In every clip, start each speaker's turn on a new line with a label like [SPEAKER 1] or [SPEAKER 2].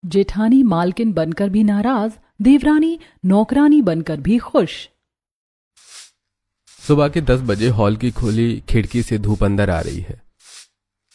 [SPEAKER 1] जेठानी मालकिन बनकर भी नाराज, देवरानी नौकरानी बनकर भी खुश।
[SPEAKER 2] सुबह के 10 बजे हॉल की खुली खिड़की से धूप अंदर आ रही है।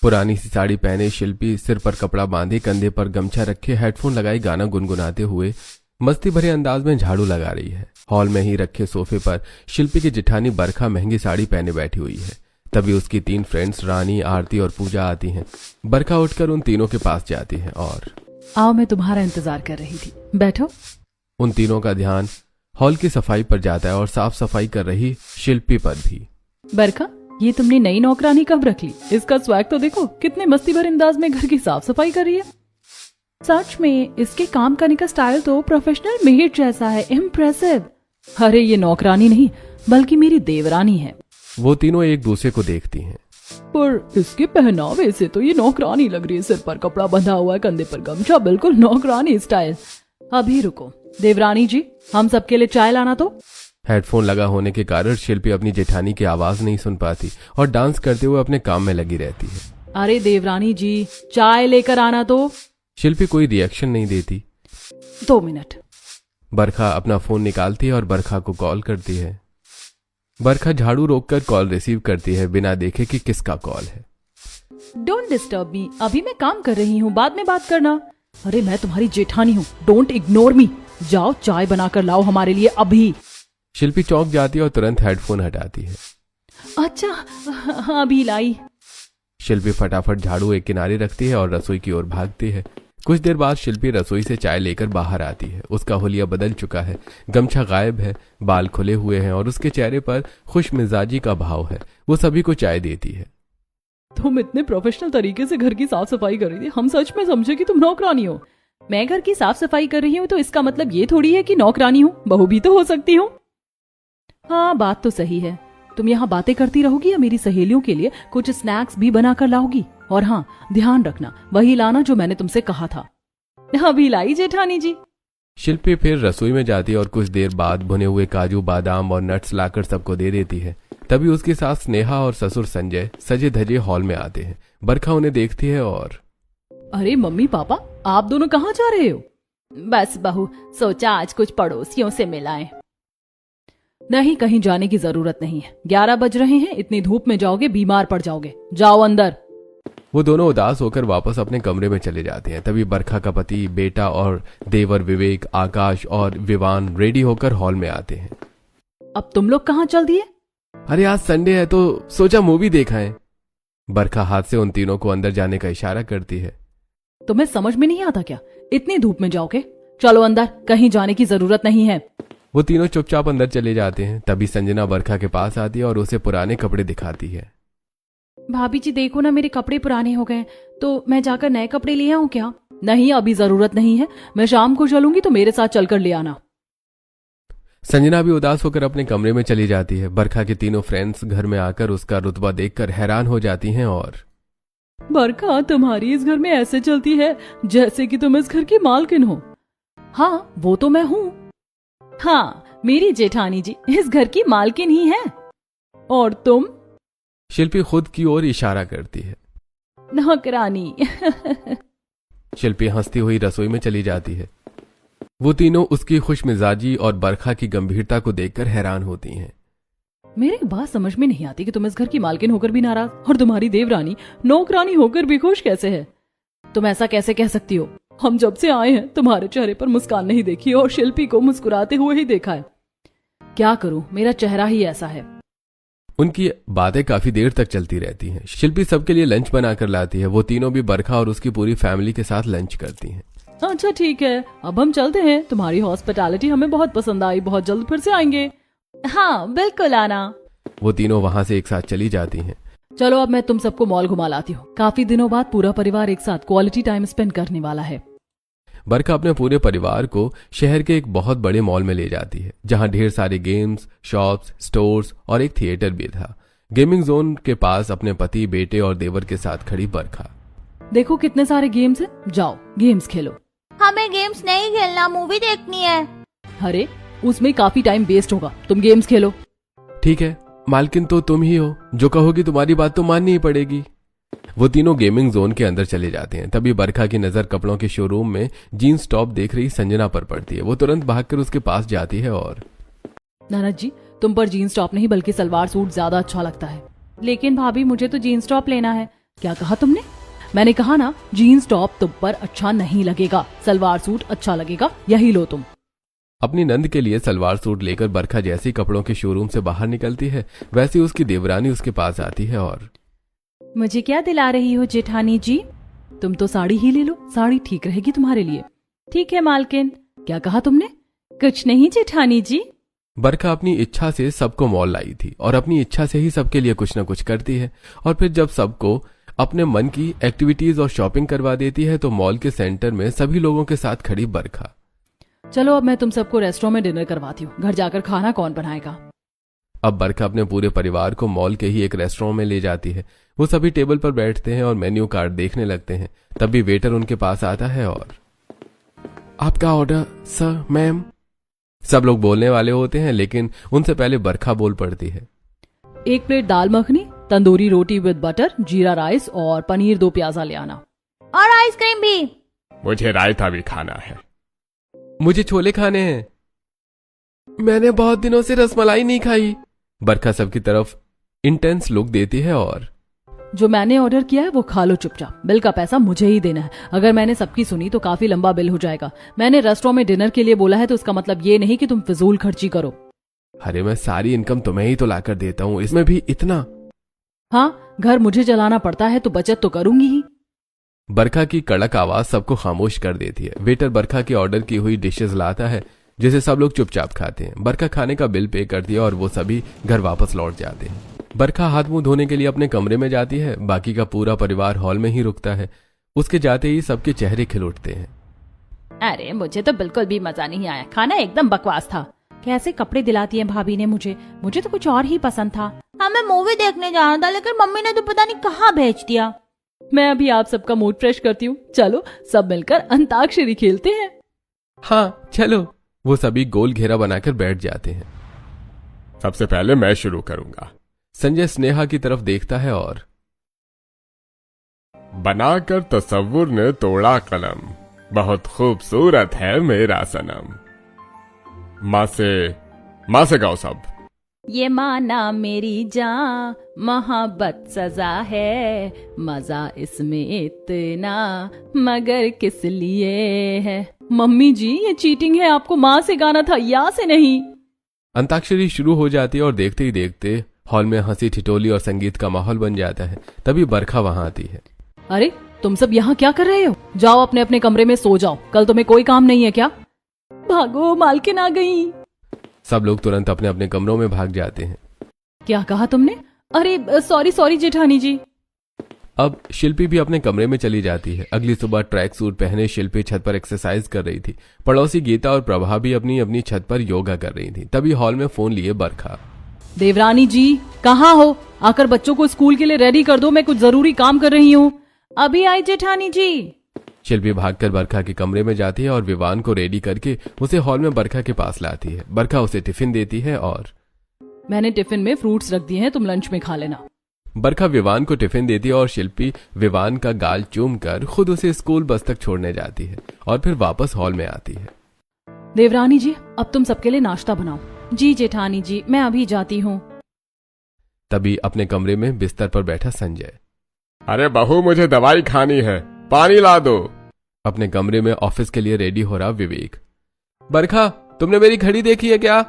[SPEAKER 2] पुरानी सी साड़ी पहने शिल्पी सिर पर कपड़ा बांधे, कंधे पर गमछा रखे, हेडफोन लगाई गाना गुनगुनाते हुए मस्ती भरे अंदाज में झाड़ू लगा रही है। हॉल में ही रखे सोफे पर शिल्पी की जेठानी बरखा महंगी साड़ी पहने बैठी हुई है। तभी उसकी 3 फ्रेंड्स रानी, आरती और पूजा आती हैं। बरखा उठकर उन तीनों के पास जाती है और
[SPEAKER 1] आओ, मैं तुम्हारा इंतजार कर रही थी, बैठो।
[SPEAKER 2] उन तीनों का ध्यान हॉल की सफाई पर जाता है और साफ सफाई कर रही शिल्पी पर भी।
[SPEAKER 1] बरखा, ये तुमने नई नौकरानी कब रख ली? इसका स्वैग तो देखो, कितने मस्ती भरे अंदाज में घर की साफ सफाई कर रही है। सच में इसके काम करने का स्टाइल तो प्रोफेशनल मेड जैसा है, इम्प्रेसिव। अरे ये नौकरानी नहीं बल्कि मेरी देवरानी है।
[SPEAKER 2] वो तीनों एक दूसरे को देखती हैं।
[SPEAKER 1] पर इसके पहनावे से तो ये नौकरानी लग रही है। सिर पर कपड़ा बंधा हुआ है, कंधे पर गमछा, बिल्कुल नौकरानी स्टाइल। अभी रुको देवरानी जी, हम सबके लिए चाय लाना तो।
[SPEAKER 2] हेडफोन लगा होने के कारण शिल्पी अपनी जेठानी की आवाज नहीं सुन पाती और डांस करते हुए अपने काम में लगी रहती है।
[SPEAKER 1] अरे देवरानी जी, चाय लेकर आना तो।
[SPEAKER 2] शिल्पी कोई रिएक्शन नहीं देती।
[SPEAKER 1] 2 मिनट।
[SPEAKER 2] बरखा अपना फोन निकालती है और बरखा को कॉल करती है। बरखा झाड़ू रोककर कॉल रिसीव करती है बिना देखे कि किसका कॉल है।
[SPEAKER 1] डोंट डिस्टर्ब मी, अभी मैं काम कर रही हूँ, बाद में बात करना। अरे मैं तुम्हारी जेठानी हूँ, डोंट इग्नोर मी। जाओ चाय बनाकर लाओ हमारे लिए अभी।
[SPEAKER 2] शिल्पी चौंक जाती है और तुरंत हेडफोन हटाती है।
[SPEAKER 1] अच्छा अभी लाई।
[SPEAKER 2] शिल्पी फटाफट झाड़ू एक किनारे रखती है और रसोई की ओर भागती है। कुछ देर बाद शिल्पी रसोई से चाय लेकर बाहर आती है। उसका हुलिया बदल चुका है, गमछा गायब है, बाल खुले हुए हैं और उसके चेहरे पर खुश मिजाजी का भाव है। वो सभी को चाय देती है।
[SPEAKER 1] तुम इतने प्रोफेशनल तरीके से घर की साफ सफाई कर रही थी, हम सच में समझे कि तुम नौकरानी हो। मैं घर की साफ सफाई कर रही हूँ तो इसका मतलब ये थोड़ी है कि नौकरानी हूँ, बहू भी तो हो सकती हूँ। हाँ बात तो सही है। तुम यहाँ बातें करती रहोगी या मेरी सहेलियों के लिए कुछ स्नैक्स भी बना कर लाओगी? और हाँ, ध्यान रखना वही लाना जो मैंने तुमसे कहा था। अभी लाई जेठानी जी।
[SPEAKER 2] शिल्पी फिर रसोई में जाती है और कुछ देर बाद भुने हुए काजू, बादाम और नट्स लाकर सबको दे देती है। तभी उसकी सास स्नेहा और ससुर संजय सजे धजे हॉल में आते हैं। बरखा उन्हें देखती है और
[SPEAKER 1] अरे मम्मी पापा, आप दोनों कहाँ जा रहे हो? बस बहू, सोचा आज कुछ पड़ोसियों से मिलाएं। नहीं, कहीं जाने की जरूरत नहीं है। 11 बज रहे हैं, इतनी धूप में जाओगे बीमार पड़ जाओगे। जाओ अंदर।
[SPEAKER 2] वो दोनों उदास होकर वापस अपने कमरे में चले जाते हैं। तभी बरखा का पति, बेटा और देवर विवेक, आकाश और विवान रेडी होकर हॉल में आते हैं।
[SPEAKER 1] अब तुम लोग कहाँ चल दिए?
[SPEAKER 2] अरे आज संडे है तो सोचा मूवी देखा है। बरखा हाथ से उन तीनों को अंदर जाने का इशारा करती है।
[SPEAKER 1] तुम्हें समझ में नहीं आता क्या? इतनी धूप में जाओगे? चलो अंदर, कहीं जाने की जरूरत नहीं है।
[SPEAKER 2] वो तीनों चुपचाप अंदर चले जाते हैं। तभी संजना बरखा के पास आती है और उसे पुराने कपड़े दिखाती है।
[SPEAKER 1] भाभी जी देखो ना, मेरे कपड़े पुराने हो गए, तो मैं जाकर नए कपड़े ले आऊं क्या? नहीं, अभी जरूरत नहीं है। मैं शाम को चलूंगी तो मेरे साथ चलकर ले आना।
[SPEAKER 2] संजना भी उदास होकर अपने कमरे में चली जाती है। बरखा के तीनों फ्रेंड्स घर में आकर उसका रुतबा देखकर हैरान हो जाती हैं और
[SPEAKER 1] बरखा, तुम्हारी इस घर में ऐसे चलती है जैसे कि तुम इस घर की मालकिन हो। हाँ वो तो मैं हूँ। हाँ, मेरी जेठानी जी इस घर की मालकिन ही है। और तुम?
[SPEAKER 2] शिल्पी खुद की ओर इशारा करती है।
[SPEAKER 1] नौकरानी।
[SPEAKER 2] शिल्पी हंसती हुई रसोई में चली जाती है। वो तीनों उसकी खुश मिजाजी और बरखा की गंभीरता को देखकर हैरान होती हैं।
[SPEAKER 1] मेरी बात समझ में नहीं आती कि तुम इस घर की मालकिन होकर भी नाराज और तुम्हारी देवरानी नौकरानी होकर भी खुश कैसे है? तुम ऐसा कैसे कह सकती हो? हम जब से आए हैं तुम्हारे चेहरे पर मुस्कान नहीं देखी और शिल्पी को मुस्कुराते हुए ही देखा है। क्या करूं, मेरा चेहरा ही ऐसा है।
[SPEAKER 2] उनकी बातें काफी देर तक चलती रहती हैं। शिल्पी सबके लिए लंच बनाकर लाती है। वो तीनों भी बरखा और उसकी पूरी फैमिली के साथ लंच करती हैं।
[SPEAKER 1] अच्छा ठीक है, अब हम चलते हैं। तुम्हारी हॉस्पिटैलिटी हमें बहुत पसंद आई, बहुत जल्द फिर से आएंगे। हाँ बिल्कुल आना।
[SPEAKER 2] वो तीनों वहां से एक साथ चली जाती हैं।
[SPEAKER 1] चलो अब मैं तुम सबको मॉल घुमा लाती हूँ। काफी दिनों बाद पूरा परिवार एक साथ क्वालिटी टाइम स्पेंड करने वाला है।
[SPEAKER 2] बरखा अपने पूरे परिवार को शहर के एक बहुत बड़े मॉल में ले जाती है, जहां ढेर सारे गेम्स, शॉप्स, स्टोर्स और एक थिएटर भी था। गेमिंग जोन के पास अपने पति, बेटे और देवर के साथ खड़ी बरखा।
[SPEAKER 1] देखो कितने सारे गेम्स हैं, जाओ गेम्स खेलो।
[SPEAKER 3] हमें गेम्स नहीं खेलना, मूवी देखनी है।
[SPEAKER 1] अरे उसमें काफी टाइम वेस्ट होगा, तुम गेम्स खेलो।
[SPEAKER 2] ठीक है, मालकिन तो तुम ही हो, जो कहोगी तुम्हारी बात तो माननी ही पड़ेगी। वो तीनों गेमिंग जोन के अंदर चले जाते हैं। तभी बरखा की नजर कपड़ों के शोरूम में जीन्स टॉप देख रही संजना पर पड़ती है। वो तुरंत भागकर उसके पास जाती है और
[SPEAKER 1] ननद जी, तुम पर जीन्स टॉप नहीं बल्कि सलवार सूट ज्यादा अच्छा लगता है। लेकिन भाभी, मुझे तो जीन्स टॉप लेना है। क्या कहा तुमने? मैंने कहा ना, जीन्स टॉप तुम पर अच्छा नहीं लगेगा, सलवार सूट अच्छा लगेगा, यही लो तुम।
[SPEAKER 2] अपनी नंद के लिए सलवार सूट लेकर बरखा जैसी कपड़ों के शोरूम से बाहर निकलती है, वैसी उसकी देवरानी उसके पास आती है और
[SPEAKER 1] मुझे क्या दिला रही हो जेठानी जी? तुम तो साड़ी ही ले लो, साड़ी ठीक रहेगी तुम्हारे लिए। ठीक है मालकिन। क्या कहा तुमने? कुछ नहीं जेठानी जी।
[SPEAKER 2] बरखा अपनी इच्छा से सबको मॉल लाई थी और अपनी इच्छा से ही सबके लिए कुछ न कुछ करती है। और फिर जब सबको अपने मन की एक्टिविटीज और शॉपिंग करवा देती है तो मॉल के सेंटर में सभी लोगों के साथ खड़ी बरखा।
[SPEAKER 1] चलो अब मैं तुम सबको रेस्टोरेंट में डिनर करवाती हूँ। घर जाकर खाना कौन बनाएगा?
[SPEAKER 2] अब बरखा अपने पूरे परिवार को मॉल के ही एक रेस्टोरेंट में ले जाती है। वो सभी टेबल पर बैठते हैं और मेन्यू कार्ड देखने लगते हैं। तभी वेटर उनके पास आता है और आपका ऑर्डर सर, मैम। सब लोग बोलने वाले होते हैं लेकिन उनसे पहले बरखा बोल पड़ती है।
[SPEAKER 1] 1 plate dal makhani, tandoori roti with butter, जीरा राइस और पनीर 2 प्याजा ले आना।
[SPEAKER 3] और आइसक्रीम भी।
[SPEAKER 2] मुझे रायता भी खाना है। मुझे छोले खाने हैं। मैंने बहुत दिनों से रसमलाई नहीं खाई। बरखा सबकी तरफ इंटेंस लुक देती है और
[SPEAKER 1] जो मैंने ऑर्डर किया है वो खा लो चुपचाप। बिल का पैसा मुझे ही देना है। अगर मैंने सबकी सुनी तो काफी लंबा बिल हो जाएगा। मैंने रेस्टोरेंट में डिनर के लिए बोला है तो उसका मतलब ये नहीं कि तुम फिजूल खर्ची करो।
[SPEAKER 2] अरे मैं सारी इनकम तुम्हें ही तो लाकर देता हूँ, इसमें भी इतना?
[SPEAKER 1] हाँ, घर मुझे चलाना पड़ता है तो बचत तो करूंगी ही।
[SPEAKER 2] बरखा की कड़क आवाज सबको खामोश कर देती है। वेटर बरखा की ऑर्डर की हुई डिशेस लाता है जिसे सब लोग चुपचाप खाते हैं। बरखा खाने का बिल पे करती है और वो सभी घर वापस लौट जाते हैं। बरखा हाथ मुंह धोने के लिए अपने कमरे में जाती है। बाकी का पूरा परिवार हॉल में ही रुकता है। उसके जाते ही सबके चेहरे खिल उठते हैं।
[SPEAKER 1] अरे मुझे तो बिल्कुल भी मजा नहीं आया, खाना एकदम बकवास था। कैसे कपड़े दिलाती हैं भाभी ने मुझे तो कुछ और ही पसंद था।
[SPEAKER 3] हमें मूवी देखने जाना था लेकिन मम्मी ने तो पता नहीं कहाँ भेज दिया।
[SPEAKER 1] मैं अभी आप सबका मूड फ्रेश करती हूँ। चलो सब मिलकर अंताक्षरी खेलते हैं।
[SPEAKER 2] हाँ चलो। वो सभी गोल घेरा बनाकर बैठ जाते हैं। सबसे पहले मैं शुरू करूंगा। संजय स्नेहा की तरफ देखता है और बनाकर तसव्वुर ने तोड़ा कलम, बहुत खूबसूरत है मेरा सनम। माँ से गाओ सब।
[SPEAKER 1] ये माना मेरी जान, मोहब्बत सजा है, मजा इसमें इतना मगर किस लिए है। मम्मी जी ये चीटिंग है, आपको माँ से गाना था या से नहीं। अंताक्षरी शुरू हो जाती है और देखते ही देखते हॉल में हंसी ठिठोली और संगीत का माहौल बन जाता है। तभी बरखा वहां आती है। अरे तुम सब यहाँ क्या कर रहे हो? जाओ अपने अपने कमरे में सो जाओ, कल तुम्हें कोई काम नहीं है क्या? भागो, मालकिन आ गई। सब लोग तुरंत अपने अपने कमरों में भाग जाते हैं। क्या कहा तुमने? अरे सॉरी जेठानी जी। अब शिल्पी भी अपने कमरे में चली जाती है। अगली सुबह ट्रैक सूट पहने शिल्पी छत पर एक्सरसाइज कर रही थी। पड़ोसी गीता और प्रभा भी अपनी अपनी छत पर योगा कर रही थी। तभी हॉल में फोन लिए बरखा। देवरानी जी कहाँ हो? आकर बच्चों को स्कूल के लिए रेडी कर दो, मैं कुछ जरूरी काम कर रही हूँ। अभी आई जेठानी जी। शिल्पी भागकर बरखा के कमरे में जाती है और विवान को रेडी करके उसे हॉल में बरखा के पास लाती है। बरखा उसे टिफिन देती है और मैंने टिफिन में फ्रूट्स रख दिए हैं, तुम लंच में खा लेना। बरखा विवान को टिफिन देती है और शिल्पी विवान का गाल चूम कर खुद उसे स्कूल बस तक छोड़ने जाती है और फिर वापस हॉल में आती है। देवरानी जी अब तुम सबके लिए नाश्ता बनाओ। जी जेठानी जी, मैं अभी जाती हूँ। तभी अपने कमरे में बिस्तर पर बैठा संजय। अरे बहू, मुझे दवाई खानी है, पानी ला दो। अपने कमरे में ऑफिस के लिए रेडी हो रहा विवेक। बरखा, तुमने मेरी घड़ी देखी है क्या?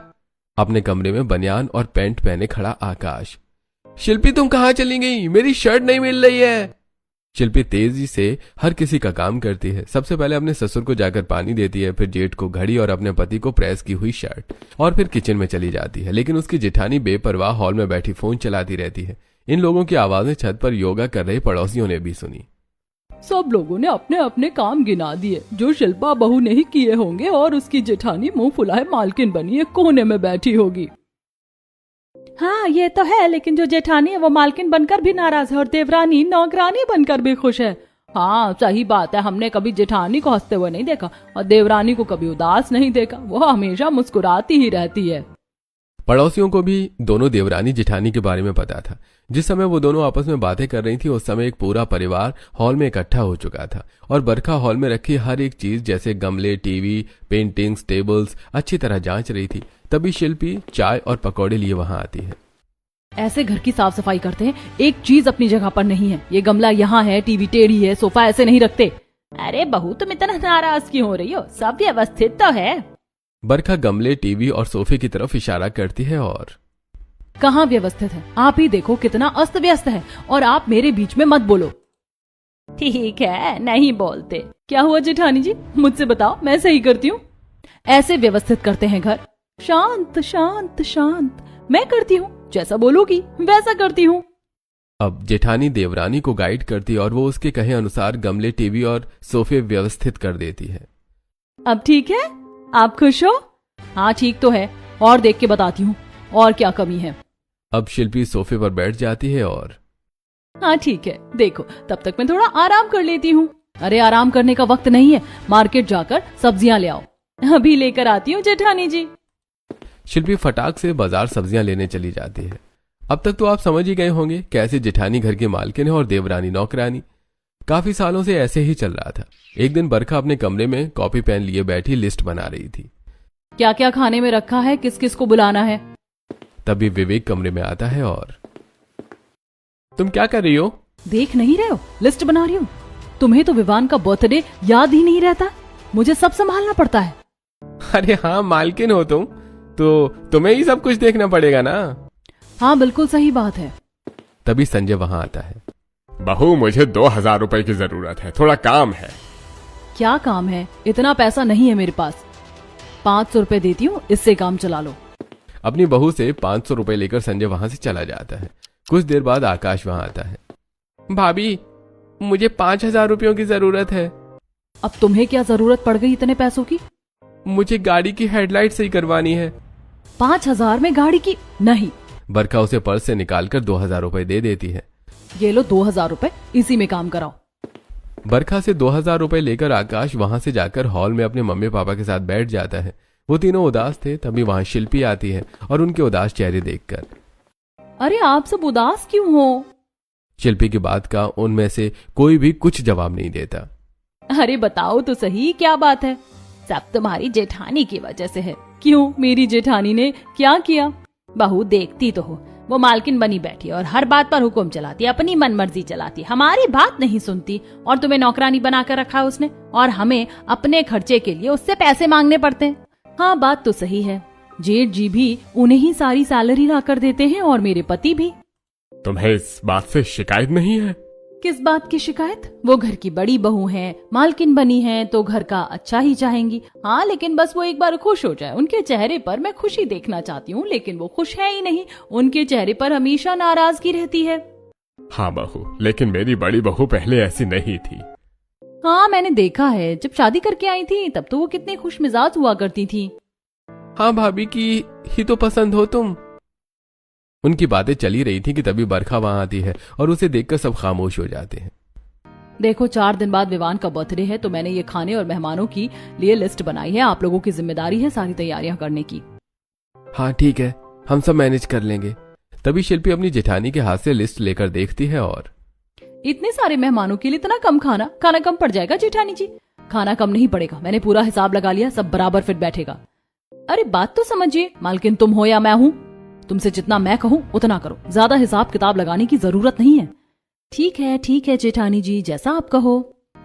[SPEAKER 1] अपने कमरे में बनियान और पैंट पहने खड़ा आकाश। शिल्पी तुम कहाँ चली गई? मेरी शर्ट नहीं मिल रही है। शिल्पी तेजी से हर किसी का काम करती है। सबसे पहले अपने ससुर को जाकर पानी देती है, फिर जेठ को घड़ी और अपने पति को प्रेस की हुई शर्ट, और फिर किचन में चली जाती है। लेकिन उसकी जेठानी बेपरवाह हॉल में बैठी फोन चलाती रहती है। इन लोगों की आवाजें छत पर योगा कर रहे पड़ोसियों ने भी सुनी। सब लोगों ने अपने अपने काम गिना दिए जो शिल्पा बहू नहीं किए होंगे और उसकी जेठानी मुंह फुलाए मालकिन बनी है, कोने में बैठी होगी। हाँ ये तो है, लेकिन जो जेठानी है वो मालकिन बनकर भी नाराज है और देवरानी नौकरानी बनकर भी खुश है। हाँ सही बात है, हमने कभी जेठानी को हंसते हुए नहीं देखा और देवरानी को कभी उदास नहीं देखा। वो हमेशा मुस्कुराती ही रहती है।
[SPEAKER 2] पड़ोसियों को भी दोनों देवरानी जेठानी के बारे में पता था। जिस समय वो दोनों आपस में बातें कर रही थी उस समय एक पूरा परिवार हॉल में इकट्ठा हो चुका था और बरखा हॉल में रखी हर एक चीज जैसे गमले, टीवी, पेंटिंग्स, टेबल्स अच्छी तरह जांच रही थी। तभी शिल्पी चाय और पकौड़े लिए वहां आती है।
[SPEAKER 1] ऐसे घर की साफ सफाई करते हैं, एक चीज अपनी जगह पर नहीं है। ये गमला यहाँ है, टीवी टेढ़ी है, सोफा ऐसे नहीं रखते।
[SPEAKER 3] अरे बहू तुम इतना नाराज क्यों हो रही हो? सब व्यवस्थित तो है।
[SPEAKER 2] बरखा गमले, टीवी और सोफे की तरफ इशारा करती है। और
[SPEAKER 1] कहाँ व्यवस्थित है? आप ही देखो कितना अस्त व्यस्त है, और आप मेरे बीच में मत बोलो।
[SPEAKER 3] ठीक है, नहीं बोलते।
[SPEAKER 1] क्या हुआ जेठानी जी, मुझसे बताओ, मैं सही करती हूँ। ऐसे व्यवस्थित करते हैं घर। शांत शांत शांत। मैं करती हूँ, जैसा बोलोगी वैसा करती हूँ।
[SPEAKER 2] अब जेठानी देवरानी को गाइड करती और वो उसके कहे अनुसार गमले, टीवी और सोफे व्यवस्थित कर देती है।
[SPEAKER 1] अब ठीक है, आप खुश हो? हाँ ठीक तो है, और देख के बताती हूँ और क्या कमी है।
[SPEAKER 2] अब शिल्पी सोफे पर बैठ जाती है और
[SPEAKER 1] हाँ ठीक है, देखो तब तक मैं थोड़ा आराम कर लेती हूँ। अरे आराम करने का वक्त नहीं है, मार्केट जाकर सब्जियां ले आओ। अभी लेकर आती हूँ जेठानी जी।
[SPEAKER 2] शिल्पी फटाक से बाजार सब्जियां लेने चली जाती है। अब तक तो आप समझ ही गए होंगे कैसे जेठानी घर की मालकिन है और देवरानी नौकरानी। काफी सालों से ऐसे ही चल रहा था। एक दिन बरखा अपने कमरे में कॉपी पेन लिए बैठी लिस्ट बना रही थी।
[SPEAKER 1] क्या क्या खाने में रखा है, किस किस को बुलाना है।
[SPEAKER 2] तभी विवेक कमरे में आता है और तुम क्या कर रही हो?
[SPEAKER 1] देख नहीं रहे हो, लिस्ट बना रही हूँ। तुम्हें तो विवान का बर्थडे याद ही नहीं रहता, मुझे सब संभालना पड़ता है।
[SPEAKER 2] अरे हाँ, मालकिन हो तुम तो तुम्हें ही सब कुछ देखना पड़ेगा ना।
[SPEAKER 1] हाँ बिल्कुल सही बात है।
[SPEAKER 2] तभी संजय वहां आता है।
[SPEAKER 4] बहू मुझे 2000 रुपए की जरूरत है, थोड़ा काम है।
[SPEAKER 1] क्या काम है? इतना पैसा नहीं है मेरे पास। 500 रुपए देती हूँ, इससे काम चला लो।
[SPEAKER 2] अपनी बहू से 500 रुपए लेकर संजय वहां से चला जाता है। कुछ देर बाद आकाश वहां आता है। भाभी मुझे 5000 रुपयों की जरूरत है।
[SPEAKER 1] अब तुम्हें क्या जरूरत पड़ गई इतने पैसों की?
[SPEAKER 2] मुझे गाड़ी की हेडलाइट सही करवानी है।
[SPEAKER 1] 5000 में गाड़ी की? नहीं।
[SPEAKER 2] बरखा उसे पर्स से निकालकर 2000 रुपए दे देती है।
[SPEAKER 1] ये लो 2000 रुपए, इसी में काम कराओ।
[SPEAKER 2] बरखा से 2000 रुपए लेकर आकाश वहां से जाकर हॉल में अपने मम्मी पापा के साथ बैठ जाता है। वो तीनों उदास थे। तभी वहां शिल्पी आती है और उनके उदास चेहरे देखकर,
[SPEAKER 1] अरे आप सब उदास क्यों हो?
[SPEAKER 2] शिल्पी की बात का उनमें से कोई भी कुछ जवाब नहीं देता।
[SPEAKER 1] अरे बताओ तो सही, क्या बात है?
[SPEAKER 3] सब तुम्हारी जेठानी की वजह से है।
[SPEAKER 1] क्यों, मेरी जेठानी ने क्या किया?
[SPEAKER 3] बहू देखती तो हो, वो मालकिन बनी बैठी और हर बात पर हुक्म चलाती, अपनी मनमर्जी चलाती, हमारी बात नहीं सुनती। और तुम्हें नौकरानी बनाकर रखा है उसने, और हमें अपने खर्चे के लिए उससे पैसे मांगने पड़ते हैं।
[SPEAKER 1] हाँ बात तो सही है, जेठ जी भी उन्हें ही सारी सैलरी ला कर देते हैं और मेरे पति भी।
[SPEAKER 4] तुम्हें इस बात से शिकायत नहीं है?
[SPEAKER 1] किस बात की शिकायत? वो घर की बड़ी बहू हैं, मालकिन बनी हैं, तो घर का अच्छा ही चाहेंगी। हाँ लेकिन बस वो एक बार खुश हो जाए। उनके चेहरे पर मैं खुशी देखना चाहती हूँ, लेकिन वो खुश है ही नहीं। उनके चेहरे पर हमेशा नाराजगी रहती है।
[SPEAKER 4] हाँ बहू, लेकिन मेरी बड़ी बहू पहले ऐसी नहीं थी।
[SPEAKER 1] हाँ मैंने देखा है, जब शादी करके आई थी तब तो वो कितनी खुश मिजाज हुआ करती थी।
[SPEAKER 2] हाँ भाभी की ही तो पसंद हो तुम। उनकी बातें चली रही थी कि तभी बरखा वहां आती है और उसे देखकर सब खामोश हो जाते हैं।
[SPEAKER 1] देखो 4 दिन बाद विवान का बर्थडे है, तो मैंने ये खाने और मेहमानों की लिए लिस्ट बनाई है। आप लोगों की जिम्मेदारी है सारी तैयारियां करने की।
[SPEAKER 2] हाँ ठीक है, हम सब मैनेज कर लेंगे। तभी शिल्पी अपनी जेठानी के हाथ से लिस्ट लेकर देखती है और
[SPEAKER 1] इतने सारे मेहमानों के लिए इतना कम खाना, खाना कम पड़ जाएगा जेठानी जी। खाना कम नहीं पड़ेगा, मैंने पूरा हिसाब लगा लिया, सब बराबर फिट बैठेगा। अरे बात तो समझिए, मालकिन तुम हो या मैं हूँ, तुमसे जितना मैं कहूँ उतना करो, ज्यादा हिसाब किताब लगाने की जरूरत नहीं है। ठीक है जेठानी जी, जैसा आप कहो।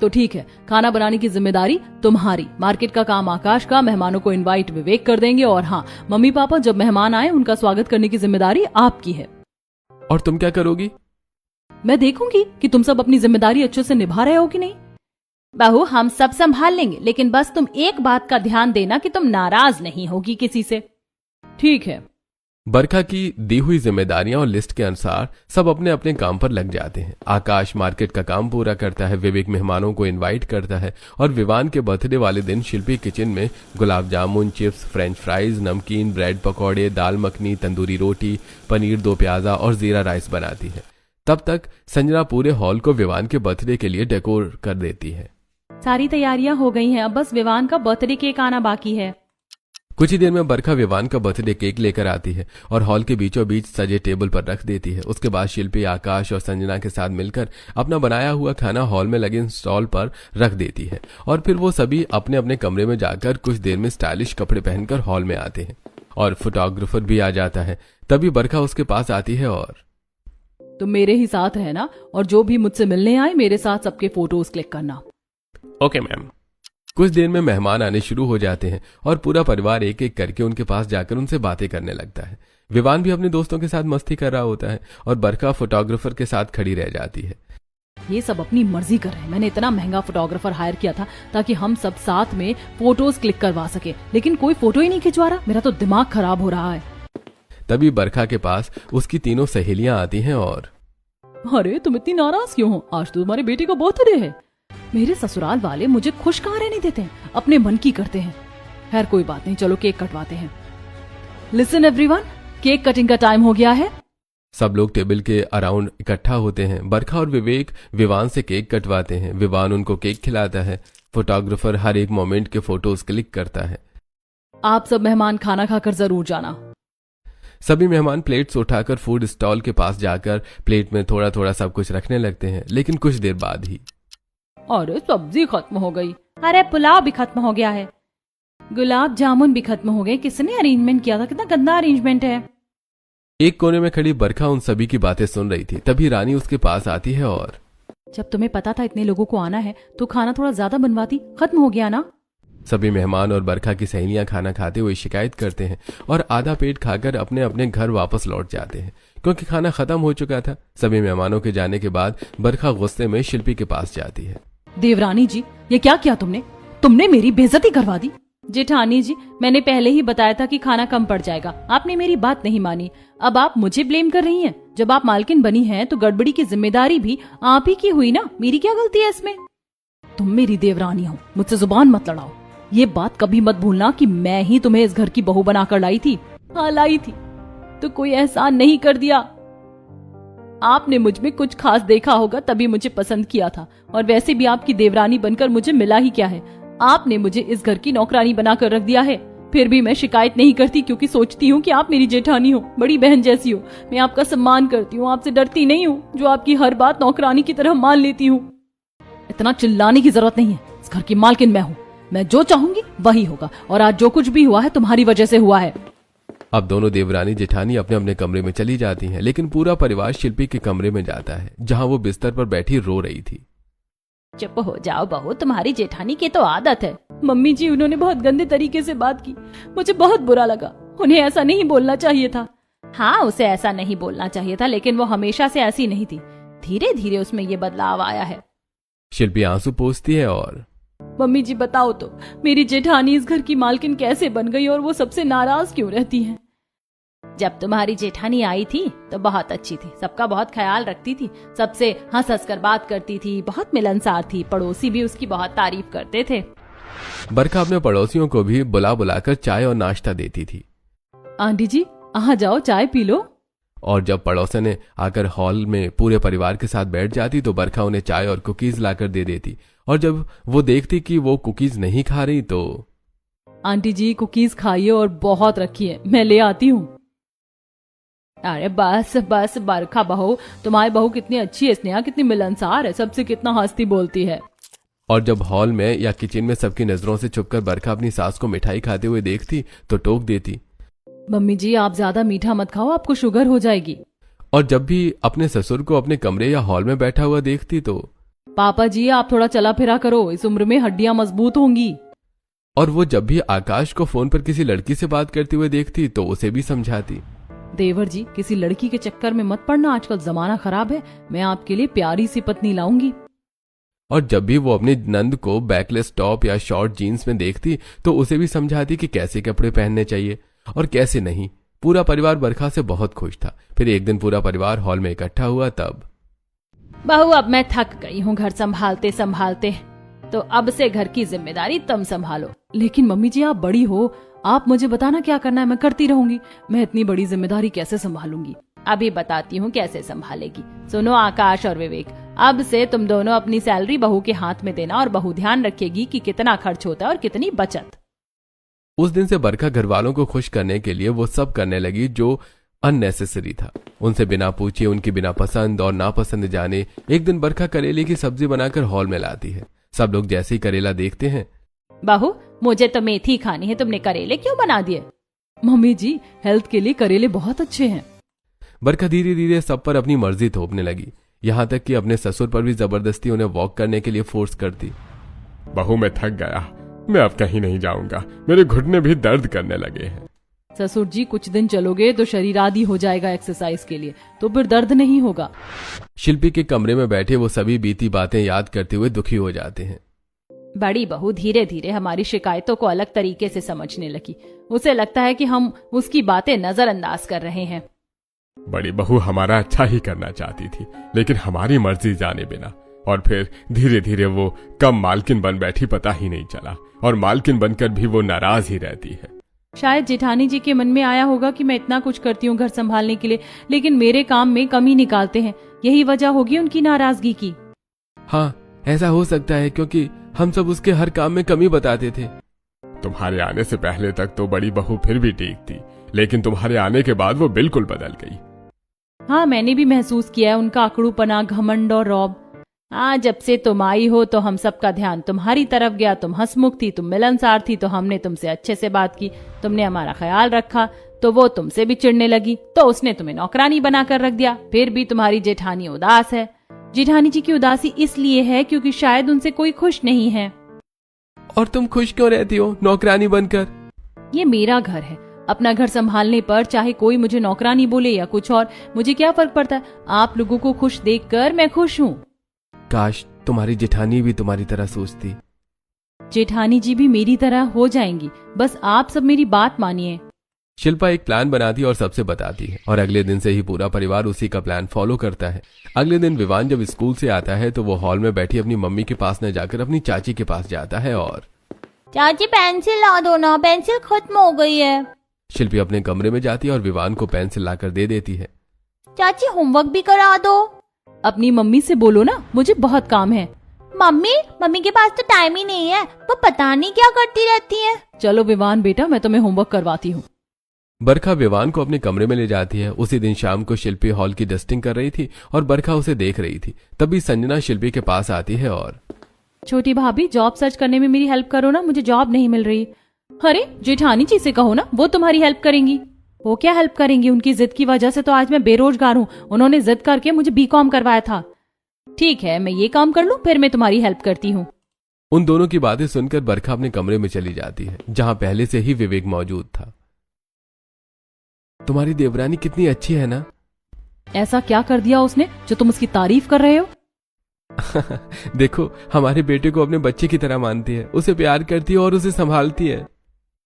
[SPEAKER 1] तो ठीक है, खाना बनाने की जिम्मेदारी तुम्हारी, मार्केट का काम आकाश का, मेहमानों को इनवाइट विवेक कर देंगे, और हाँ मम्मी पापा जब मेहमान आए उनका स्वागत करने की जिम्मेदारी आपकी है।
[SPEAKER 2] और तुम क्या करोगी?
[SPEAKER 1] मैं देखूंगी कि तुम सब अपनी जिम्मेदारी अच्छे से निभा रहे हो कि नहीं।
[SPEAKER 3] बहू हम सब संभाल लेंगे, लेकिन बस तुम एक बात का ध्यान देना कि तुम नाराज नहीं होगी किसी से।
[SPEAKER 1] ठीक है।
[SPEAKER 2] बरखा की दी हुई जिम्मेदारियां और लिस्ट के अनुसार सब अपने अपने काम पर लग जाते हैं। आकाश मार्केट का काम पूरा करता है, विवेक मेहमानों को इनवाइट करता है, और विवान के बर्थडे वाले दिन शिल्पी किचन में gulab jamun, chips, French fries, नमकीन, ब्रेड पकौड़े, दाल मखनी, तंदूरी रोटी, पनीर 2 प्याजा और जीरा राइस बनाती है। तब तक संजना पूरे हॉल को विवान के बर्थडे के लिए डेकोर कर देती है।
[SPEAKER 1] सारी तैयारियां हो गई हैं, अब बस विवान का बर्थडे केक आना बाकी है।
[SPEAKER 2] कुछ ही देर में बरखा विवान का बर्थडे केक लेकर आती है और हॉल के बीचों बीच सजे टेबल पर रख देती है। उसके बाद शिल्पी आकाश और संजना के साथ मिलकर अपना बनाया हुआ खाना हॉल में लगे स्टॉल पर रख देती है और फिर वो सभी अपने अपने कमरे में जाकर कुछ देर में स्टाइलिश कपड़े पहनकर हॉल में आते हैं और फोटोग्राफर भी आ जाता है। तभी बरखा उसके पास आती है और
[SPEAKER 1] तुम मेरे ही साथ रहना और जो भी मुझसे मिलने आए मेरे साथ सबके फोटोज क्लिक करना।
[SPEAKER 2] Okay ma'am. कुछ देर में मेहमान आने शुरू हो जाते हैं और पूरा परिवार एक एक करके उनके पास जाकर उनसे बातें करने लगता है। विवान भी अपने दोस्तों के साथ मस्ती कर रहा होता है और बरखा फोटोग्राफर के साथ खड़ी रह जाती है।
[SPEAKER 1] ये सब अपनी मर्जी कर रहे हैं। मैंने इतना महंगा फोटोग्राफर हायर किया था ताकि हम सब साथ में फोटोज क्लिक करवा सके, लेकिन कोई फोटो ही नहीं खिंचवा रहा। मेरा तो दिमाग खराब हो रहा है।
[SPEAKER 2] तभी बरखा के पास उसकी तीनों सहेलियां आती हैं और
[SPEAKER 1] अरे तुम इतनी नाराज क्यों हो? आज तो तुम्हारे बेटे का बर्थडे है। मेरे ससुराल वाले मुझे खुश कहाँ रहने देते हैं, अपने मन की करते हैं। खैर कोई बात नहीं, चलो केक कटवाते हैं। लिसन एवरीवन, केक कटिंग का टाइम हो गया है।
[SPEAKER 2] सब लोग टेबल के अराउंड इकट्ठा होते हैं। बरखा और विवेक विवान से केक कटवाते हैं। विवान उनको केक खिलाता है। फोटोग्राफर हर एक मोमेंट के फोटोज क्लिक करता है।
[SPEAKER 1] आप सब मेहमान खाना खाकर जरूर जाना।
[SPEAKER 2] सभी मेहमान प्लेट्स उठाकर फूड स्टॉल के पास जाकर प्लेट में थोड़ा थोड़ा सब कुछ रखने लगते हैं, लेकिन कुछ देर बाद ही
[SPEAKER 1] अरे सब्जी खत्म हो गई।
[SPEAKER 3] अरे पुलाव भी खत्म हो गया है, गुलाब जामुन भी खत्म हो गए। किसने अरेंजमेंट किया था? कितना गंदा अरेंजमेंट है।
[SPEAKER 2] एक कोने में खड़ी बरखा उन सभी की बातें सुन रही थी। तभी रानी उसके पास आती है और
[SPEAKER 1] जब तुम्हें पता था इतने लोगों को आना है तो खाना थोड़ा ज्यादा बनवाती, खत्म हो गया ना।
[SPEAKER 2] सभी मेहमान और बरखा की सहेलियां खाना खाते हुए शिकायत करते हैं और आधा पेट खाकर अपने अपने घर वापस लौट जाते हैं क्योंकि खाना खत्म हो चुका था। सभी मेहमानों के जाने के बाद बरखा गुस्से में शिल्पी के पास जाती है।
[SPEAKER 1] देवरानी जी, ये क्या किया तुमने? तुमने मेरी बेइज्जती करवा दी।
[SPEAKER 3] जेठानी जी, मैंने पहले ही बताया था कि खाना कम पड़ जाएगा, आपने मेरी बात नहीं मानी। अब आप मुझे ब्लेम कर रही हैं। जब आप मालकिन बनी हैं तो गड़बड़ी की जिम्मेदारी भी आप ही की हुई ना। मेरी क्या गलती है इसमें?
[SPEAKER 1] तुम मेरी देवरानी हो, मुझसे जुबान मत लड़ाओ। ये बात कभी मत भूलना कि मैं ही तुम्हें इस घर की बहू बनाकर लाई थी।
[SPEAKER 3] हाँ लाई थी, तो कोई एहसान नहीं कर दिया। आपने मुझ में कुछ खास देखा होगा तभी मुझे पसंद किया था, और वैसे भी आपकी देवरानी बनकर मुझे मिला ही क्या है। आपने मुझे इस घर की नौकरानी बनाकर रख दिया है। फिर भी मैं शिकायत नहीं करती क्योंकि सोचती हूँ कि आप मेरी जेठानी हो, बड़ी बहन जैसी हो। मैं आपका सम्मान करती हूँ, आपसे डरती नहीं हूँ जो आपकी हर बात नौकरानी की तरह मान लेती हूँ।
[SPEAKER 1] इतना चिल्लाने की जरूरत नहीं है। इस घर की मालकिन मैं हूँ। मैं जो चाहूंगी वही होगा, और आज जो कुछ भी हुआ है तुम्हारी वजह से हुआ है।
[SPEAKER 2] अब दोनों देवरानी जेठानी अपने अपने कमरे में चली जाती हैं, लेकिन पूरा परिवार शिल्पी के कमरे में जाता है जहां वो बिस्तर पर बैठी रो रही थी।
[SPEAKER 3] चुप हो जाओ बहू, तुम्हारी जेठानी की तो आदत है। मम्मी जी, उन्होंने बहुत गंदे तरीके से बात की, मुझे बहुत बुरा लगा। उन्हें ऐसा नहीं बोलना चाहिए था। हाँ, उसे ऐसा नहीं बोलना चाहिए था, लेकिन वो हमेशा से ऐसी नहीं थी। धीरे धीरे उसमें ये बदलाव आया है।
[SPEAKER 2] शिल्पी आंसू पोंछती है और
[SPEAKER 3] मम्मी जी बताओ तो, मेरी जेठानी इस घर की मालकिन कैसे बन गई और वो सबसे नाराज क्यों रहती है? जब तुम्हारी जेठानी आई थी तो बहुत अच्छी थी, सबका बहुत ख्याल रखती थी, सबसे हंस हंस कर बात करती थी, बहुत मिलनसार थी। पड़ोसी भी उसकी बहुत तारीफ करते थे।
[SPEAKER 2] बरखा अपने पड़ोसियों को भी बुला बुलाकर चाय और नाश्ता देती थी।
[SPEAKER 1] आंटी जी, आ जाओ, चाय पी लो।
[SPEAKER 2] और जब पड़ोसन आकर हॉल में पूरे परिवार के साथ बैठ जाती तो बरखा उन्हें चाय और कुकीज लाकर दे देती, और जब वो देखती कि वो कुकीज नहीं खा रही तो
[SPEAKER 1] आंटी जी, कुकीज खाइए और बहुत रखिए, मैं ले आती हूँ।
[SPEAKER 3] अरे बस बस बरखा बहू, तुम्हारी बहू कितनी अच्छी है, स्नेहा कितनी मिलनसार है, सबसे कितना हंसती बोलती है।
[SPEAKER 2] और जब हॉल में या किचन में सबकी नजरों से छुपकर बरखा अपनी सास को मिठाई खाते हुए देखती तो टोक देती,
[SPEAKER 1] मम्मी जी आप ज्यादा मीठा मत खाओ, आपको शुगर हो जाएगी।
[SPEAKER 2] और जब भी अपने ससुर को अपने कमरे या हॉल में बैठा हुआ देखती तो
[SPEAKER 1] पापा जी आप थोड़ा चला फिरा करो, इस उम्र में हड्डियां मजबूत होंगी।
[SPEAKER 2] और वो जब भी आकाश को फोन पर किसी लड़की से बात करते हुए देखती तो उसे भी समझाती,
[SPEAKER 1] देवर जी किसी लड़की के चक्कर में मत पड़ना, आजकल जमाना खराब है, मैं आपके लिए प्यारी सी पत्नी लाऊंगी।
[SPEAKER 2] और जब भी वो अपनी नंद को बैकलेस टॉप या शॉर्ट जीन्स में देखती तो उसे भी समझाती कि कैसे कपड़े पहनने चाहिए और कैसे नहीं। पूरा परिवार बरखा से बहुत खुश था। फिर एक दिन पूरा परिवार हॉल में इकट्ठा हुआ। तब
[SPEAKER 3] बहू, अब मैं थक गई हूँ घर संभालते संभालते, तो अब से घर की जिम्मेदारी तुम संभालो।
[SPEAKER 1] लेकिन मम्मी जी आप बड़ी हो, आप मुझे बताना क्या करना है, मैं करती रहूंगी। मैं इतनी बड़ी जिम्मेदारी कैसे संभालूंगी?
[SPEAKER 3] अभी बताती हूँ कैसे संभालेगी। सुनो आकाश और विवेक, अब से तुम दोनों अपनी सैलरी बहू के हाथ में देना, और बहू ध्यान रखेगी कि कितना खर्च होता है और कितनी बचत।
[SPEAKER 2] उस दिन से बरखा घर वालों को खुश करने के लिए वो सब करने लगी जो अननेसेसरी था। उनसे बिना पूछे, उनकी बिना पसंद और नापसंद जाने एक दिन बरखा करेले की सब्जी बनाकर हॉल में लाती है। सब लोग जैसे ही करेला देखते हैं,
[SPEAKER 3] बहू मुझे तो मेथी खानी है, तुमने करेले क्यों बना दिए?
[SPEAKER 1] मम्मी जी, हेल्थ के लिए करेले बहुत अच्छे हैं।
[SPEAKER 2] बरखा धीरे धीरे सब पर अपनी मर्जी थोपने लगी, यहाँ तक कि अपने ससुर पर भी जबरदस्ती उन्हें वॉक करने के लिए फोर्स करती।
[SPEAKER 4] बहू मैं थक गया, मैं अब कहीं नहीं जाऊंगा, मेरे घुटने भी दर्द करने लगे हैं।
[SPEAKER 1] ससुर जी, कुछ दिन चलोगे तो शरीर आदी हो जाएगा एक्सरसाइज के लिए, तो फिर दर्द नहीं होगा।
[SPEAKER 2] शिल्पी के कमरे में बैठे वो सभी बीती बातें याद करते हुए दुखी हो जाते हैं।
[SPEAKER 3] बड़ी बहू धीरे धीरे हमारी शिकायतों को अलग तरीके से समझने लगी। उसे लगता है कि हम उसकी बातें नजरअंदाज कर रहे हैं।
[SPEAKER 4] बड़ी बहू हमारा अच्छा ही करना चाहती थी, लेकिन हमारी मर्जी जाने बिना, और फिर धीरे धीरे वो कब मालकिन बन बैठी पता ही नहीं चला, और मालकिन बनकर भी वो नाराज ही रहती है।
[SPEAKER 1] शायद जेठानी जी के मन में आया होगा कि मैं इतना कुछ करती हूँ घर संभालने के लिए, लेकिन मेरे काम में कमी निकालते हैं, यही वजह होगी उनकी नाराजगी की।
[SPEAKER 2] हाँ, ऐसा हो सकता है, क्योंकि हम सब उसके हर काम में कमी बताते थे।
[SPEAKER 4] तुम्हारे आने से पहले तक तो बड़ी बहू फिर भी ठीक थी, लेकिन तुम्हारे आने के बाद वो बिल्कुल बदल गई।
[SPEAKER 1] हाँ, मैंने भी महसूस किया है उनका अकड़ूपना, घमंड और रौब।
[SPEAKER 3] जब से तुम आई हो तो हम सबका ध्यान तुम्हारी तरफ गया। तुम हंसमुख थी, तुम मिलनसार थी, तो हमने तुमसे अच्छे से बात की, तुमने हमारा ख्याल रखा, तो वो तुमसे भी चिढ़ने लगी, तो उसने तुम्हें नौकरानी बनाकर रख दिया। फिर भी तुम्हारी जेठानी उदास है।
[SPEAKER 1] जेठानी जी की उदासी इसलिए है क्योंकि शायद उनसे कोई खुश नहीं है।
[SPEAKER 2] और तुम खुश क्यों रहती हो नौकरानी बनकर?
[SPEAKER 1] ये मेरा घर है, अपना घर संभालने पर चाहे कोई मुझे नौकरानी बोले या कुछ और, मुझे क्या फर्क पड़ता है। आप लोगों को खुश देखकर मैं खुश हूँ।
[SPEAKER 2] काश तुम्हारी जेठानी भी तुम्हारी तरह सोचती।
[SPEAKER 1] जेठानी जी भी मेरी तरह हो जाएंगी, बस आप सब मेरी बात मानिए।
[SPEAKER 2] शिल्पा एक प्लान बनाती और सबसे बताती है, और अगले दिन से ही पूरा परिवार उसी का प्लान फॉलो करता है। अगले दिन विवान जब स्कूल से आता है तो वो हॉल में बैठी अपनी मम्मी के पास न जाकर अपनी चाची के पास जाता है और
[SPEAKER 3] चाची पेंसिल ला दो ना, पेंसिल खत्म हो गई है।
[SPEAKER 2] शिल्पी अपने कमरे में जाती है और विवान को पेंसिल लाकर दे देती है।
[SPEAKER 3] चाची होमवर्क भी करा दो।
[SPEAKER 1] अपनी मम्मी से बोलो ना, मुझे बहुत काम है।
[SPEAKER 3] मम्मी के पास तो टाइम ही नहीं है, वो पता नहीं क्या करती रहती है।
[SPEAKER 1] चलो विवान बेटा, मैं तुम्हें होमवर्क करवाती हूँ।
[SPEAKER 2] बरखा विवान को अपने कमरे में ले जाती है। उसी दिन शाम को शिल्पी हॉल की डस्टिंग कर रही थी और बरखा उसे देख रही थी। तभी संजना शिल्पी के पास आती है और
[SPEAKER 1] छोटी भाभी, जॉब सर्च करने में मेरी हेल्प करो ना, मुझे जॉब नहीं मिल रही। अरे जेठानी जी से कहो ना, वो तुम्हारी हेल्प करेंगी। वो क्या हेल्प करेंगी? उनकी जिद की वजह से तो आज मैं बेरोजगार हूँ। उन्होंने जिद करके मुझे बीकॉम करवाया था। ठीक है, मैं ये काम कर लूँ, फिर मैं तुम्हारी हेल्प करती हूँ।
[SPEAKER 2] उन दोनों की बातें सुनकर बरखा अपने कमरे में चली जाती है, जहां पहले से ही विवेक मौजूद था। तुम्हारी देवरानी कितनी अच्छी है ना?
[SPEAKER 1] ऐसा क्या कर दिया उसने जो तुम उसकी तारीफ कर रहे हो?
[SPEAKER 2] देखो, हमारे बेटे को अपने बच्चे की तरह मानती है, उसे प्यार करती है और उसे संभालती है।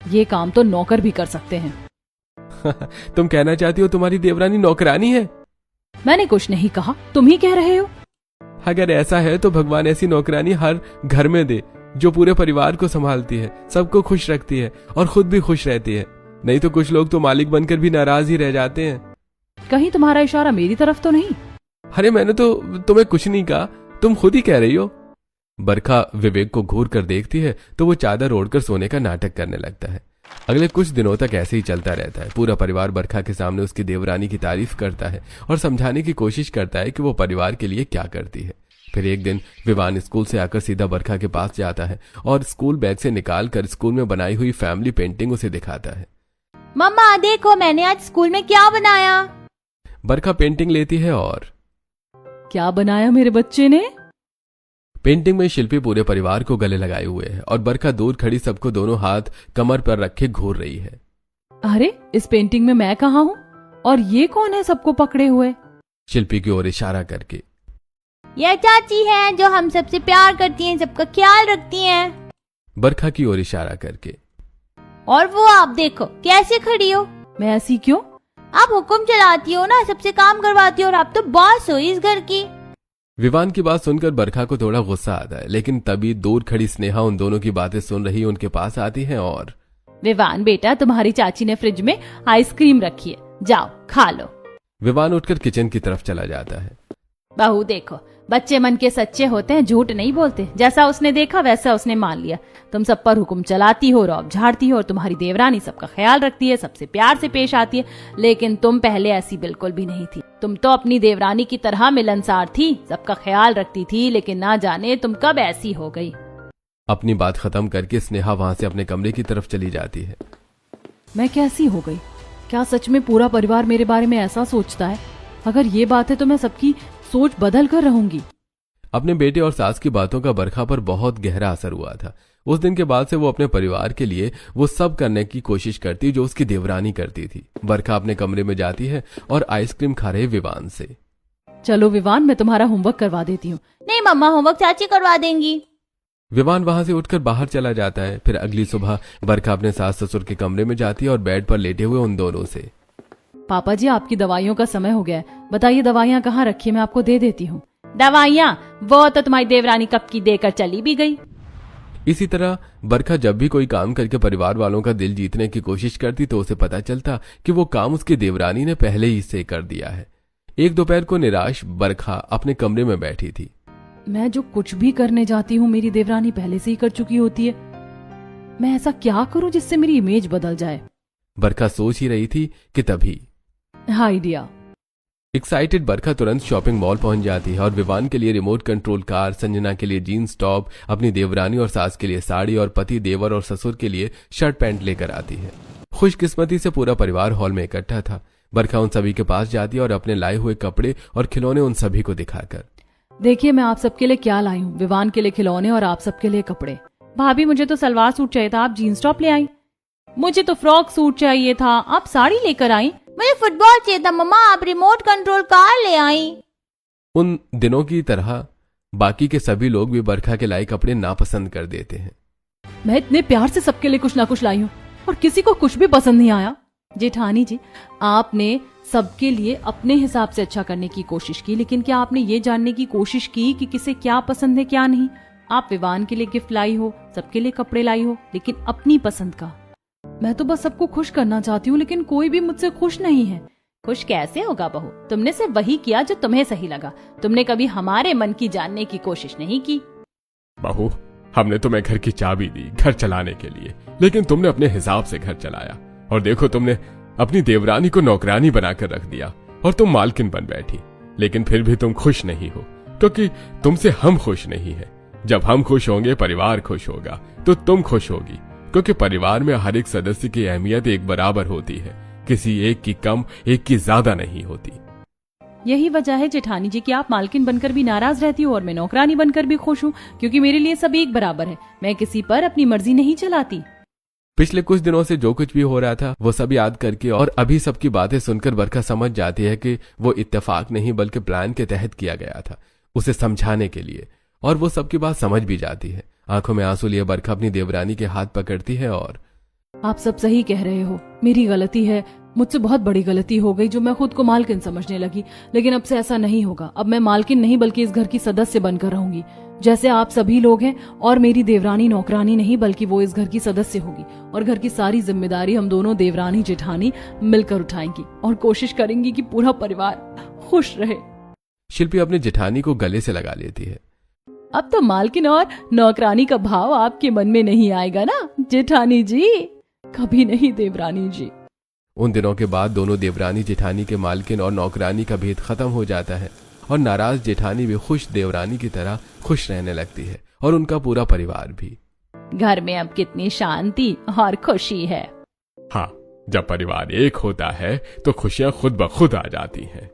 [SPEAKER 1] ये काम तो नौकर भी कर सकते हैं।
[SPEAKER 2] तुम कहना चाहती हो तुम्हारी देवरानी नौकरानी है?
[SPEAKER 1] मैंने कुछ नहीं कहा, तुम ही कह रहे हो।
[SPEAKER 2] अगर ऐसा है तो भगवान ऐसी नौकरानी हर घर में दे, जो पूरे परिवार को संभालती है, सबको खुश रखती है और खुद भी खुश रहती है। नहीं तो कुछ लोग तो मालिक बनकर भी नाराज ही रह जाते हैं।
[SPEAKER 1] कहीं तुम्हारा इशारा मेरी तरफ तो नहीं?
[SPEAKER 2] अरे मैंने तो तुम्हें कुछ नहीं कहा, तुम खुद ही कह रही हो। बरखा विवेक को घूर कर देखती है तो वो चादर ओढ़कर सोने का नाटक करने लगता है। अगले कुछ दिनों तक ऐसे ही चलता रहता है। पूरा परिवार बरखा के सामने उसकी देवरानी की तारीफ करता है और समझाने की कोशिश करता है कि वो परिवार के लिए क्या करती है। फिर एक दिन विवान स्कूल से आकर सीधा बरखा के पास जाता है और स्कूल बैग से निकाल कर स्कूल में बनाई हुई फैमिली पेंटिंग उसे दिखाता है।
[SPEAKER 3] मम्मा देखो, मैंने आज स्कूल में क्या बनाया।
[SPEAKER 2] बरखा पेंटिंग लेती है और
[SPEAKER 1] क्या बनाया मेरे बच्चे ने?
[SPEAKER 2] पेंटिंग में शिल्पी पूरे परिवार को गले लगाए हुए है और बरखा दूर खड़ी सबको दोनों हाथ कमर पर रखे घूर रही है।
[SPEAKER 1] अरे इस पेंटिंग में मैं कहाँ हूँ और ये कौन है सबको पकड़े हुए?
[SPEAKER 2] शिल्पी की ओर इशारा करके।
[SPEAKER 3] ये चाची है जो हम सबसे प्यार करती हैं, सबका ख्याल रखती हैं।
[SPEAKER 2] बरखा की ओर इशारा करके।
[SPEAKER 3] और वो आप देखो कैसे खड़ी हो।
[SPEAKER 1] मैं ऐसी क्यों?
[SPEAKER 3] आप हुक्म चलाती हो ना, सबसे काम करवाती हो, और आप तो बॉस हो इस घर की।
[SPEAKER 2] विवान की बात सुनकर बरखा को थोड़ा गुस्सा आता है, लेकिन तभी दूर खड़ी स्नेहा उन दोनों की बातें सुन रही उनके पास आती है और
[SPEAKER 1] विवान बेटा, तुम्हारी चाची ने फ्रिज में आइसक्रीम रखी है, जाओ खा लो।
[SPEAKER 2] विवान उठकर किचन की तरफ चला जाता है।
[SPEAKER 3] बहू देखो, बच्चे मन के सच्चे होते हैं, झूठ नहीं बोलते। जैसा उसने देखा वैसा उसने मान लिया। तुम सब पर हुक्म चलाती हो, रौब झाड़ती हो, और तुम्हारी देवरानी सबका ख्याल रखती है, सबसे प्यार से पेश आती है। लेकिन तुम पहले ऐसी बिल्कुल भी नहीं थी। तुम तो अपनी देवरानी की तरह मिलनसार थी, सबका ख्याल रखती थी, लेकिन ना जाने तुम कब ऐसी हो गई।
[SPEAKER 2] अपनी बात खत्म करके स्नेहा वहां से अपने कमरे की तरफ चली जाती है।
[SPEAKER 1] मैं कैसी हो गई? क्या सच में पूरा परिवार मेरे बारे में ऐसा सोचता है? अगर ये बात है तो मैं सबकी सोच बदल कर रहूंगी।
[SPEAKER 2] अपने बेटे और सास की बातों का बरखा पर बहुत गहरा असर हुआ था। उस दिन के बाद से वो अपने परिवार के लिए वो सब करने की कोशिश करती जो उसकी देवरानी करती थी। बरखा अपने कमरे में जाती है और आइसक्रीम खा रहे विवान से।
[SPEAKER 1] चलो विवान, मैं तुम्हारा होमवर्क करवा देती हूँ।
[SPEAKER 3] नहीं मम्मा, होमवर्क चाची करवा देंगी।
[SPEAKER 2] विवान वहां से उठकर बाहर चला जाता है। फिर अगली सुबह बरखा अपने सास ससुर के कमरे में जाती है और बेड पर लेटे हुए उन दोनों से,
[SPEAKER 1] पापा जी, आपकी दवाइयों का समय हो गया है, बताइए दवाइयाँ कहाँ रखी है, मैं आपको दे देती हूँ।
[SPEAKER 3] दवाइयाँ? वो तो तुम्हारी देवरानी कब की देकर चली भी गई।
[SPEAKER 2] इसी तरह बरखा जब भी कोई काम करके परिवार वालों का दिल जीतने की कोशिश करती तो उसे पता चलता कि वो काम उसकी देवरानी ने पहले ही से कर दिया है। एक दोपहर को निराश बरखा अपने कमरे में बैठी थी।
[SPEAKER 1] मैं जो कुछ भी करने जाती हूँ मेरी देवरानी पहले से ही कर चुकी होती है। मैं ऐसा क्या करूं जिससे मेरी इमेज बदल जाए?
[SPEAKER 2] बरखा सोच ही रही थी कि तभी
[SPEAKER 1] आइडिया।
[SPEAKER 2] एक्साइटेड बरखा तुरंत शॉपिंग मॉल पहुंच जाती है और विवान के लिए रिमोट कंट्रोल कार, संजना के लिए जीन्स टॉप, अपनी देवरानी और सास के लिए साड़ी और पति देवर और ससुर के लिए शर्ट पैंट लेकर आती है। खुशकिस्मती से पूरा परिवार हॉल में इकट्ठा था। बरखा उन सभी के पास जाती है और अपने लाए हुए कपड़े और खिलौने उन सभी को दिखाकर,
[SPEAKER 1] देखिए मैं आप सबके लिए क्या लाई हूँ, विवान के लिए खिलौने और आप सबके लिए कपड़े।
[SPEAKER 3] भाभी मुझे तो सलवार सूट चाहिए था, आप जीन्स टॉप ले आई। मुझे तो फ्रॉक सूट चाहिए था, आप साड़ी लेकर आई। मुझे फुटबॉल चाहिए था मम्मा, आप रिमोट कंट्रोल कार ले आई।
[SPEAKER 2] उन दिनों की तरह बाकी के सभी लोग भी बरखा के लाए कपड़े नापसंद कर देते हैं।
[SPEAKER 1] मैं इतने प्यार से सबके लिए कुछ ना कुछ लाई हूँ और किसी को कुछ भी पसंद नहीं आया। जेठानी जी, आपने सबके लिए अपने हिसाब से अच्छा करने की कोशिश की, लेकिन क्या आपने ये जानने की कोशिश की कि किसे क्या पसंद है क्या नहीं? आप विवान के लिए गिफ्ट लाई हो, सबके लिए कपड़े लाई हो, लेकिन अपनी पसंद का। मैं तो बस सबको खुश करना चाहती हूँ, लेकिन कोई भी मुझसे खुश नहीं है।
[SPEAKER 3] खुश कैसे होगा बहू? तुमने सिर्फ वही किया जो तुम्हें सही लगा। तुमने कभी हमारे मन की जानने की कोशिश नहीं की।
[SPEAKER 4] बहू, हमने तुम्हें घर की चाबी दी घर चलाने के लिए, लेकिन तुमने अपने हिसाब से घर चलाया। और देखो, तुमने अपनी देवरानी को नौकरानी बनाकर रख दिया और तुम मालकिन बन बैठी। लेकिन फिर भी तुम खुश नहीं हो, क्योंकि तुमसे हम खुश नहीं है। जब हम खुश होंगे, परिवार खुश होगा, तो तुम खुश होगी, क्योंकि परिवार में हर एक सदस्य की अहमियत एक बराबर होती है। किसी एक की कम, एक की ज्यादा नहीं होती।
[SPEAKER 1] यही वजह है जेठानी जी कि आप मालकिन बनकर भी नाराज रहती हो और मैं नौकरानी बनकर भी खुश हूँ, क्योंकि मेरे लिए सब एक बराबर है। मैं किसी पर अपनी मर्जी नहीं चलाती।
[SPEAKER 2] पिछले कुछ दिनों से जो कुछ भी हो रहा था वो सब याद करके और अभी सबकी बातें सुनकर बरखा समझ जाती है कि वो इत्तेफाक नहीं बल्कि प्लान के तहत किया गया था, उसे समझाने के लिए। और वो सबकी बात समझ भी जाती है। आंखों में आंसू लिए बरखा अपनी देवरानी के हाथ पकड़ती है और,
[SPEAKER 1] आप सब सही कह रहे हो, मेरी गलती है, मुझसे बहुत बड़ी गलती हो गई जो मैं खुद को मालकिन समझने लगी। लेकिन अब से ऐसा नहीं होगा। अब मैं मालकिन नहीं बल्कि इस घर की सदस्य बनकर रहूंगी, जैसे आप सभी लोग हैं। और मेरी देवरानी नौकरानी नहीं बल्कि वो इस घर की सदस्य होगी और घर की सारी जिम्मेदारी हम दोनों देवरानी जेठानी मिलकर उठाएंगी और कोशिश करेंगी कि पूरा परिवार खुश रहे।
[SPEAKER 2] शिल्पी अपने जेठानी को गले से लगा लेती है।
[SPEAKER 1] अब तो मालकिन और नौकरानी का भाव आपके मन में नहीं आएगा ना जेठानी जी? कभी नहीं देवरानी जी।
[SPEAKER 2] उन दिनों के बाद दोनों देवरानी जेठानी के मालकिन और नौकरानी का भेद खत्म हो जाता है और नाराज जेठानी भी खुश देवरानी की तरह खुश रहने लगती है और उनका पूरा परिवार भी।
[SPEAKER 3] घर में अब कितनी शांति और खुशी है।
[SPEAKER 4] हाँ, जब परिवार एक होता है तो खुशियां खुद ब खुद आ जाती हैं।